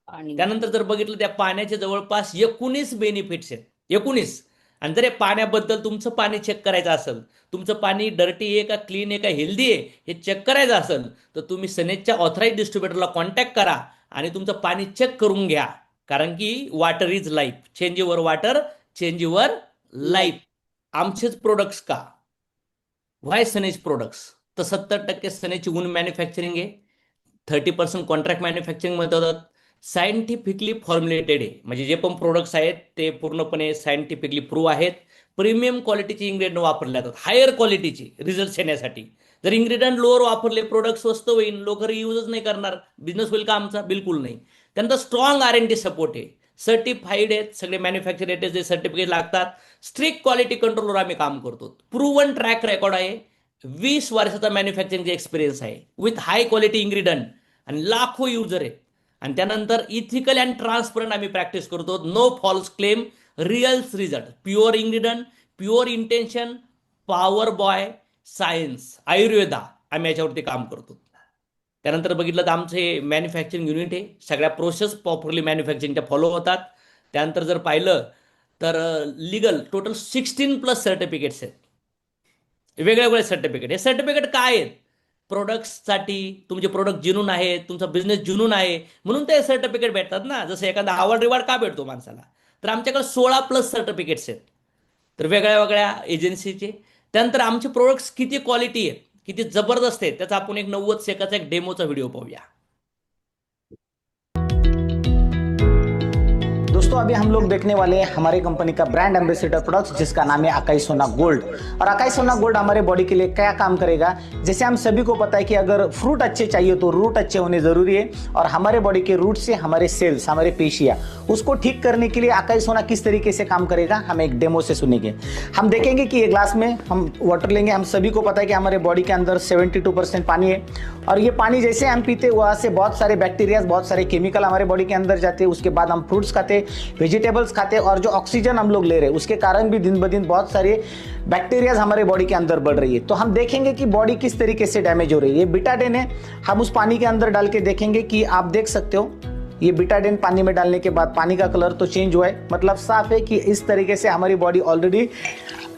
आणि त्यानंतर जर बघितलं त्या पाण्याचे जवळपास 19 बेनिफिट्स आहेत, 19. आणि जर या पाण्याबद्दल तुमचं पाणी चेक करायचं असेल, तुमचं पाणी डर्टी आहे का क्लीन आहे का हेल्दी आहे हे चेक करायचं असेल, तर तुम्ही सनेजच्या ऑथराईज डिस्ट्रीब्युटरला कॉन्टॅक्ट करा आणि तुमचं पाणी चेक करून घ्या. कारण की water is life, change your water, change your life. आमचेच प्रोडक्ट्स का? व्हाय सनेज प्रोडक्ट्स? तर 70% सनेजची ऊन मॅन्युफॅक्चरिंग आहे, 30% कॉन्ट्रॅक्ट मॅन्युफॅक्चरिंग मध्ये होतात, सायंटिफिकली फॉर्म्युलेटेड आहे. म्हणजे जे पण प्रोडक्ट्स आहेत ते पूर्णपणे सायंटिफिकली प्रूव्ह आहेत. प्रीमियम क्वालिटीचे इन्ग्रेडियंट वापरले जातात, हायर क्वालिटीचे रिझल्ट येण्यासाठी. जर इन्ग्रेडियंट लोअर वापरले, प्रोडक्ट स्वस्त होईल, लोक युजच नाही करणार, बिझनेस होईल का आमचा? बिलकुल नाही. त्यानंतर स्ट्रॉंग R&D सपोर्ट आहे, सर्टिफाईड आहेत, सगळे मॅन्युफॅक्चर जे सर्टिफिकेट लागतात. स्ट्रिक्ट क्वालिटी कंट्रोलवर आम्ही काम करतो. प्रूव्हन ट्रॅक रेकॉर्ड आहे, 20 वर्षाचा मॅन्युफॅक्चरिंगचा एक्सपिरियन्स आहे, विथ हाय क्वालिटी इन्ग्रेडियंट आणि लाखो युजर आहेत. आणि त्यानंतर इथिकल अँड ट्रान्सपरंट आम्ही प्रॅक्टिस करतो. No false claim, real result, pure ingredient, pure intention, power by, science, Ayurveda, आम्ही याच्यावरती काम करतो. त्यानंतर बघितलं तर आमचं हे मॅन्युफॅक्चरिंग युनिट आहे. सगळ्या प्रोसेस प्रॉपरली मॅन्युफॅक्चरिंगच्या फॉलो होतात. त्यानंतर जर पाहिलं तर लिगल टोटल 16+ सर्टिफिकेट्स आहेत. वेगळे वेगळे सर्टिफिकेट. हे सर्टिफिकेट काय आहेत? प्रोडक्ट्ससाठी, तुमचे प्रोडक्ट जिनून आहेत, तुमचा बिझनेस जिनून आहे म्हणून ते सर्टिफिकेट भेटतात ना. जसं एखादा अवॉर्ड रिवॉर्ड का भेटतो माणसाला, तर आमच्याकडे 16+ सर्टिफिकेट्स आहेत, तर वेगळ्या वेगळ्या एजन्सीचे. त्यानंतर आमचे प्रोडक्ट्स किती क्वालिटी आहेत, किती जबरदस्त आहेत, त्याचा आपण एक 90 सेकंदाचा एक डेमोचा व्हिडिओ पाहूया. दोस्तों अभी हम लोग देखने वाले हैं हमारी कंपनी का ब्रांड एम्बेसडर प्रोडक्ट्स जिसका नाम है अकाई सोना गोल्ड। और अकाई सोना गोल्ड हमारे बॉडी के लिए क्या काम करेगा, जैसे हम सभी को पता है कि अगर फ्रूट अच्छे चाहिए तो रूट अच्छे होने जरूरी है। और हमारे बॉडी के रूट से हमारे सेल्स, हमारे पेशियां, उसको ठीक करने के लिए अकाई सोना किस तरीके से काम करेगा हम एक डेमो से सुनेंगे। हम देखेंगे कि ये ग्लास में हम वाटर लेंगे। हम सभी को पता है कि हमारे बॉडी के अंदर 72% पानी है और ये पानी जैसे हम पीते वहाँ से बहुत सारे बैक्टीरिया, बहुत सारे केमिकल हमारे बॉडी के अंदर जाते हैं। उसके बाद हम फ्रूट्स खाते, वेजिटेबल्स खाते और जो ऑक्सीजन हम लोग ले रहे हैं उसके कारण भी दिन ब दिन बहुत सारे बैक्टीरियाज हमारे बॉडी के अंदर बढ़ रही है। तो हम देखेंगे कि बॉडी किस तरीके से डैमेज हो रही है। ये बिटाडिन है, हम उस पानी के अंदर डाल के देखेंगे कि आप देख सकते हो ये बिटाडिन पानी में डालने के बाद पानी का कलर तो चेंज हुआ है, मतलब साफ है कि इस तरीके से हमारी बॉडी ऑलरेडी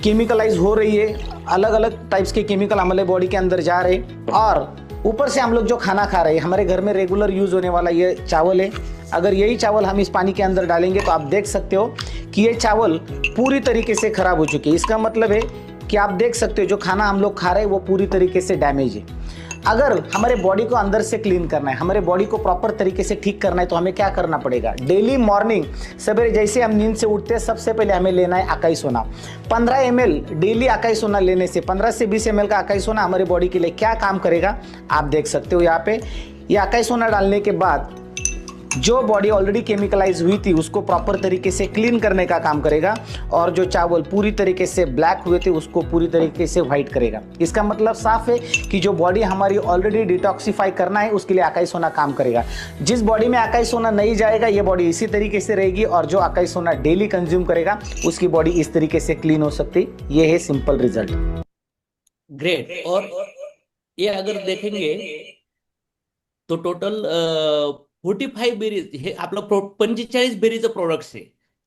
केमिकलाइज हो रही है। अलग अलग टाइप्स के केमिकल हमारे बॉडी के अंदर जा रहे हैं। और ऊपर से हम लोग जो खाना खा रहे हैं, हमारे घर में रेगुलर यूज होने वाला ये चावल है। अगर यही चावल हम इस पानी के अंदर डालेंगे तो आप देख सकते हो कि ये चावल पूरी तरीके से खराब हो चुके हैं। इसका मतलब है कि आप देख सकते हो जो खाना हम लोग खा रहे हैं वो पूरी तरीके से डैमेज है। अगर हमारे बॉडी को अंदर से क्लीन करना है, हमारे बॉडी को प्रॉपर तरीके से ठीक करना है तो हमें क्या करना पड़ेगा। डेली मॉर्निंग सवेरे जैसे हम नींद से उठते हैं सबसे पहले हमें लेना है अकाई सोना। 15 ml डेली अकाई सोना लेने से 15 से 20 ml का अकाई सोना हमारे बॉडी के लिए क्या काम करेगा आप देख सकते हो यहाँ पे। ये अकाई सोना डालने के बाद जो बॉडी ऑलरेडी केमिकलाइज हुई थी उसको प्रॉपर तरीके से क्लीन करने का काम करेगा और जो चावल पूरी तरीके से ब्लैक हुए थे उसको पूरी तरीके से व्हाइट करेगा। इसका मतलब साफ है कि जो बॉडी हमारी ऑलरेडी डिटॉक्सिफाई करना है उसके लिए अकाई सोना काम करेगा। जिस बॉडी में अकाई सोना नहीं जाएगा ये बॉडी इसी तरीके से रहेगी और जो अकाई सोना डेली कंज्यूम करेगा उसकी बॉडी इस तरीके से क्लीन हो सकती। ये है सिंपल रिजल्ट। ग्रेट। और ये अगर देखेंगे तो टोटल 45 बेरीज, हे आपलं 45 बेरीचं प्रोडक्ट्स आहे.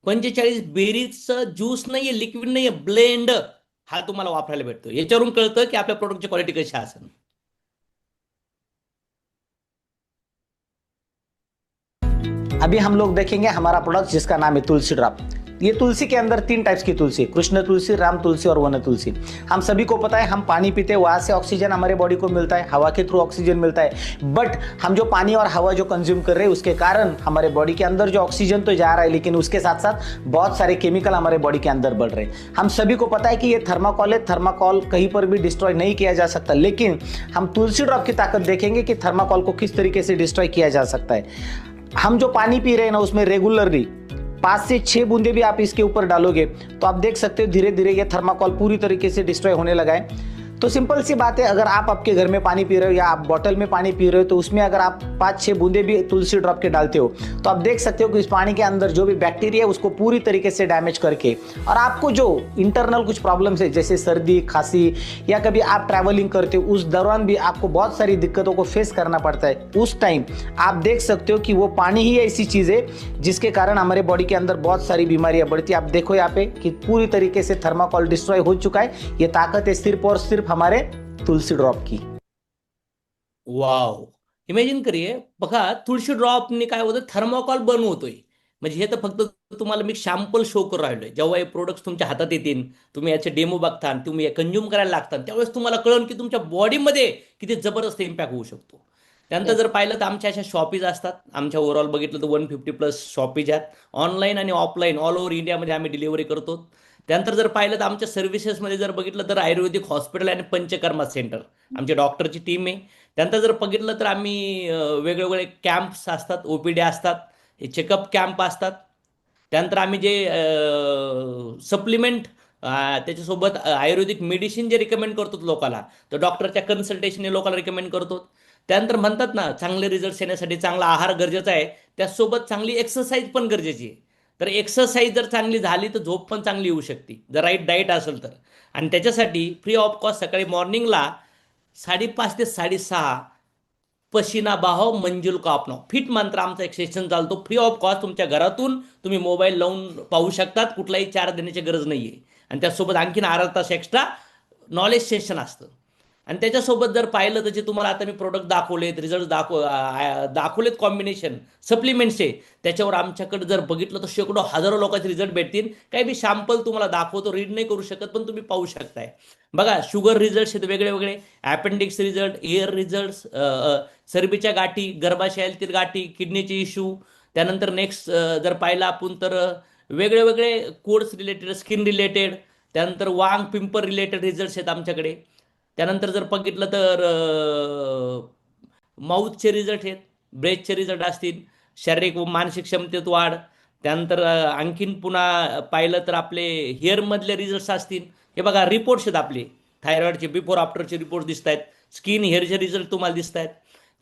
45 बेरीजचं ज्यूस नाहीये, लिक्विड नाहीये, ब्लेंड हा तुम्हाला वापरायला भेटतो. याच्यावरून कळतं की आपल्या प्रोडक्टची क्वालिटी कशी असेल. अभी हम लोग देखेंगे हमारा प्रोडक्ट जिसका नाम है तुलसी ड्रॉप। ये तुलसी के अंदर 3 टाइप्स की तुलसी, कृष्ण तुलसी, राम तुलसी और वन तुलसी। हम सभी को पता है हम पानी पीते हैं वहाँ से ऑक्सीजन हमारे बॉडी को मिलता है, हवा के थ्रू ऑक्सीजन मिलता है। बट हम जो पानी और हवा जो कंज्यूम कर रहे हैं उसके कारण हमारे बॉडी के अंदर जो ऑक्सीजन तो जा रहा है लेकिन उसके साथ साथ बहुत सारे केमिकल हमारे बॉडी के अंदर बढ़ रहे हैं। हम सभी को पता है कि ये थर्माकोल है, थर्माकोल कहीं पर भी डिस्ट्रॉय नहीं किया जा सकता, लेकिन हम तुलसी ड्रॉप की ताकत देखेंगे कि थर्माकोल को किस तरीके से डिस्ट्रॉय किया जा सकता है। हम जो पानी पी रहे हैं ना उसमें रेगुलरली 5 से 6 बूंदे भी आप इसके ऊपर डालोगे तो आप देख सकते हो धीरे धीरे ये थर्माकोल पूरी तरीके से डिस्ट्रॉय होने लगा है। तो सिंपल सी बात है, अगर आप आपके घर में पानी पी रहे हो या आप बॉटल में पानी पी रहे हो तो उसमें अगर आप 5-6 बूंदे भी तुलसी ड्रॉप के डालते हो तो आप देख सकते हो कि इस पानी के अंदर जो भी बैक्टीरिया है उसको पूरी तरीके से डैमेज करके और आपको जो इंटरनल कुछ प्रॉब्लम्स है जैसे सर्दी, खांसी या कभी आप ट्रैवलिंग करते हो उस दौरान भी आपको बहुत सारी दिक्कतों को फेस करना पड़ता है, उस टाइम आप देख सकते हो कि वो पानी ही ऐसी चीज़ है जिसके कारण हमारे बॉडी के अंदर बहुत सारी बीमारियां बढ़ती है। आप देखो यहाँ पे कि पूरी तरीके से थर्माकोल डिस्ट्रॉय हो चुका है। ये ताकत है सिर्फ और सिर्फ हमारे तुलसी ड्रॉप की। वाव, इमॅजिन करिये बघा, तुळशी ड्रॉपने काय होतं, थर्माकोल बनवतोय. म्हणजे हे तर फक्त तुम्हाला मी सॅम्पल शो करून राहिलोय. जेव्हा हे प्रोडक्ट्स तुमच्या हातात येतील, तुम्ही याचे डेमो बघता, तुम्ही कंझ्युम करायला लागता, त्यावेळेस तुम्हाला कळेल की तुमच्या बॉडीमध्ये किती जबरदस्त इम्पॅक्ट होऊ शकतो. त्यानंतर जर पाहिलं तर आमच्या अशा शॉपीज असतात. आमच्या ओव्हरऑल बघितलं तर 150+ शॉपीज आहेत. ऑनलाईन आणि ऑफलाईन ऑल ओव्हर इंडियामध्ये आम्ही डिलिव्हरी करतो. त्यानंतर जर पाहिलं तर आमच्या सर्व्हिसेसमध्ये जर बघितलं तर आयुर्वेदिक हॉस्पिटल आणि पंचकर्मा सेंटर आमची डॉक्टरची टीम आहे. त्यानंतर जर बघितलं तर आम्ही वेगवेगळे कॅम्प्स असतात, ओपीडी असतात, हे चेकअप कॅम्प असतात. त्यानंतर आम्ही जे सप्लिमेंट त्याच्यासोबत आयुर्वेदिक मेडिसिन जे रिकमेंड करतो लोकांना, तर डॉक्टरच्या कन्सल्टेशनने लोकांना रिकमेंड करतो. त्यानंतर म्हणतात ना, चांगले रिझल्ट येण्यासाठी चांगला आहार गरजेचा आहे, त्याचसोबत चांगली एक्सरसाइज पण गरजेची आहे. तर एक्सरसाइज जर चांगली झाली तर झोप पण चांगली येऊ शकते, जर राईट डाएट असेल तर. आणि त्याच्यासाठी फ्री ऑफ कॉस्ट सकाळी मॉर्निंगला 5:30 ते 6:30 पशिना बहाव मंजुल का अपनाव फिट मंत्र आमचा एक सेशन चालतो फ्री ऑफ कॉस्ट. तुमच्या घरातून तुम्ही मोबाईल लावून पाहू शकतात, कुठलाही चार्ज देण्याची गरज नाही आहे. आणि त्यासोबत आणखीन अर्धा तास एक्स्ट्रा नॉलेज सेशन असतं. आणि त्याच्यासोबत जर पाहिलं तर जे तुम्हाला आता मी प्रोडक्ट दाखवलेत, रिझल्ट दाखवलेत कॉम्बिनेशन सप्लिमेंट्सचे, त्याच्यावर आमच्याकडे जर बघितलं तर शेकडो हजारो लोकांचे रिझल्ट भेटतील. काही मी सॅम्पल तुम्हाला दाखवतो, रीड नाही करू शकत पण तुम्ही पाहू शकताय. बघा, शुगर रिझल्ट आहेत वेगळे वेगळे, अपेंडिक्स रिझल्ट, एअर रिझल्ट, चरबीच्या गाठी, गर्भाशयातील गाठी, किडनीचे इश्यू. त्यानंतर नेक्स्ट जर पाहिलं आपण तर वेगळे वेगळे कोड्स रिलेटेड, स्किन रिलेटेड, त्यानंतर वांग पिंपल रिलेटेड रिझल्ट्स आहेत आमच्याकडे. त्यानंतर जर बघितलं तर माउथचे रिझल्ट आहेत, ब्रेथचे रिझल्ट असतील, शारीरिक व मानसिक क्षमतेत वाढ. त्यानंतर आणखीन पुन्हा पाहिलं तर आपले हेअरमधले रिझल्ट्स असतील. हे बघा, रिपोर्ट्स आहेत आपले थायरॉइडचे, बिफोर आफ्टरचे रिपोर्ट दिसत आहेत, स्किन हेअरचे रिझल्ट तुम्हाला दिसत आहेत.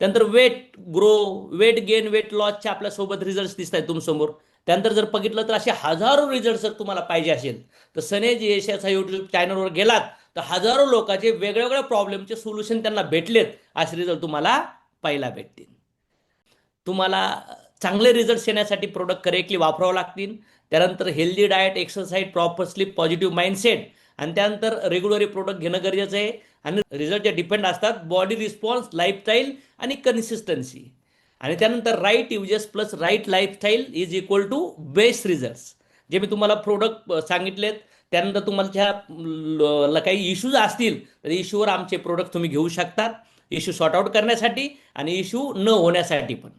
त्यानंतर weight grow, weight gain, weight लॉसचे आपल्यासोबत रिझल्ट दिसत आहेत तुमच्यासमोर. त्यानंतर जर बघितलं तर असे हजारो रिझल्ट जर तुम्हाला पाहिजे असेल तर सनेज यशाचा यूट्यूब चॅनलवर गेलात तर हजारो लोकांचे वेगवेगळ्या प्रॉब्लेमचे सोल्युशन त्यांना भेटलेत, असे रिझल्ट तुम्हाला पाहायला भेटतील. तुम्हाला चांगले रिझल्ट येण्यासाठी प्रोडक्ट करेक्टली वापरावं लागतील. त्यानंतर healthy diet, exercise, proper sleep, positive mindset, आणि त्यानंतर रेग्युलरली प्रोडक्ट घेणं गरजेचं आहे. आणि रिझल्ट जे डिपेंड असतात बॉडी रिस्पॉन्स, लाईफस्टाईल आणि कन्सिस्टन्सी. आणि त्यानंतर right uses plus right lifestyle is equal to best results. जे मी तुम्हाला प्रोडक्ट सांगितलेत, त्यानंतर तुम्हाला काही इश्यूज असतील तर इश्यूवर आमचे प्रोडक्ट तुम्ही घेऊ शकतात, इश्यू सॉर्ट आउट करण्यासाठी आणि इश्यू न होण्यासाठी पण.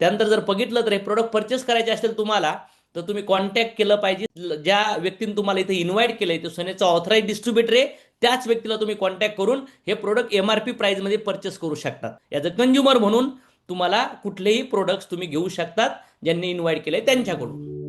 त्यानंतर जर बघितलं तर हे प्रोडक्ट परचेस करायचे असेल तुम्हाला तर तुम्ही कॉन्टॅक्ट केलं पाहिजे. ज्या व्यक्तीने तुम्हाला इथे इन्व्हाइट केलंय तो सनेचा ऑथराइज डिस्ट्रीब्युटर आहे, त्याच व्यक्तीला तुम्ही कॉन्टॅक्ट करून हे प्रोडक्ट MRP प्राइसमध्ये परचेस करू शकतात. ॲज अ कंझ्युमर म्हणून तुम्हाला कुठलेही प्रोडक्ट्स तुम्ही घेऊ शकतात ज्यांनी इन्व्हाइट केलंय त्यांच्याकडून.